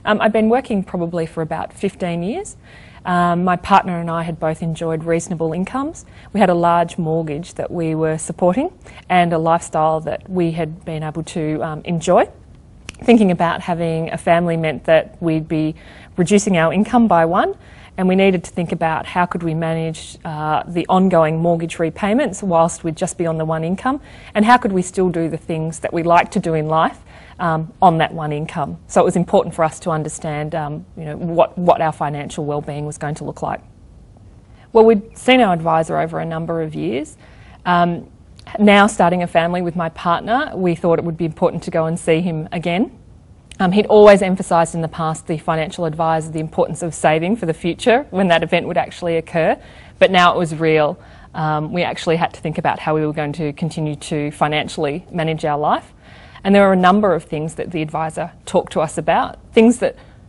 I've been working probably for about 15 years. My partner and I had both enjoyed reasonable incomes. We had a large mortgage that we were supporting and a lifestyle that we had been able to enjoy. Thinking about having a family meant that we'd be reducing our income by one, and we needed to think about how could we manage the ongoing mortgage repayments whilst we'd just be on the one income, and how could we still do the things that we like to do in life on that one income. So it was important for us to understand what our financial well-being was going to look like. Well, we'd seen our advisor over a number of years. Now starting a family with my partner, we thought it would be important to go and see him again. He'd always emphasised in the past, the financial advisor, the importance of saving for the future when that event would actually occur, but now it was real. We actually had to think about how we were going to continue to financially manage our life. And there were a number of things that the advisor talked to us about,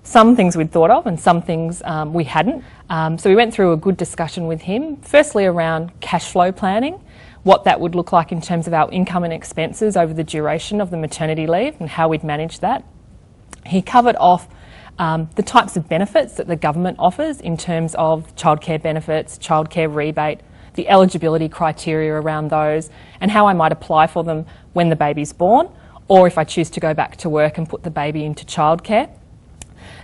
some things we'd thought of and some things we hadn't. So we went through a good discussion with him, firstly around cash flow planning, what that would look like in terms of our income and expenses over the duration of the maternity leave and how we'd manage that. He covered off the types of benefits that the government offers in terms of childcare benefits, childcare rebate, the eligibility criteria around those, and how I might apply for them when the baby's born, or if I choose to go back to work and put the baby into childcare.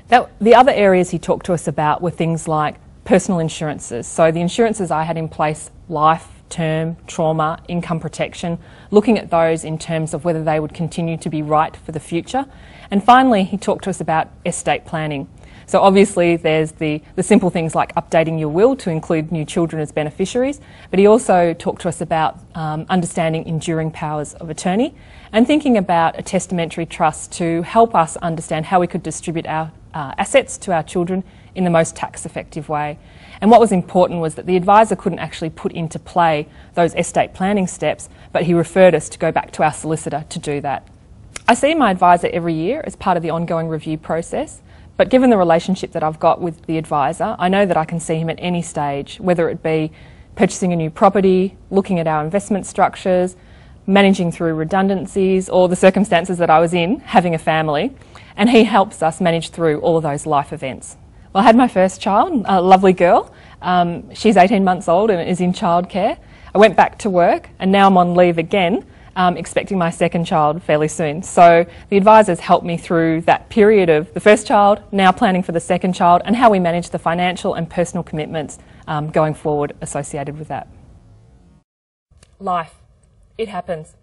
The other areas he talked to us about were things like personal insurances. So the insurances I had in place, life, term, trauma, income protection, looking at those in terms of whether they would continue to be right for the future. And finally, he talked to us about estate planning. So obviously there's the simple things like updating your will to include new children as beneficiaries, but he also talked to us about understanding enduring powers of attorney and thinking about a testamentary trust to help us understand how we could distribute our assets to our children in the most tax-effective way. And what was important was that the advisor couldn't actually put into play those estate planning steps, but he referred us to go back to our solicitor to do that. I see my advisor every year as part of the ongoing review process, but given the relationship that I've got with the advisor, I know that I can see him at any stage, whether it be purchasing a new property, looking at our investment structures, managing through redundancies, or the circumstances that I was in, having a family, and he helps us manage through all of those life events. Well, I had my first child, a lovely girl. She's 18 months old and is in childcare. I went back to work and now I'm on leave again, expecting my second child fairly soon. So the advisors helped me through that period of the first child, now planning for the second child, and how we manage the financial and personal commitments going forward associated with that. Life. It happens.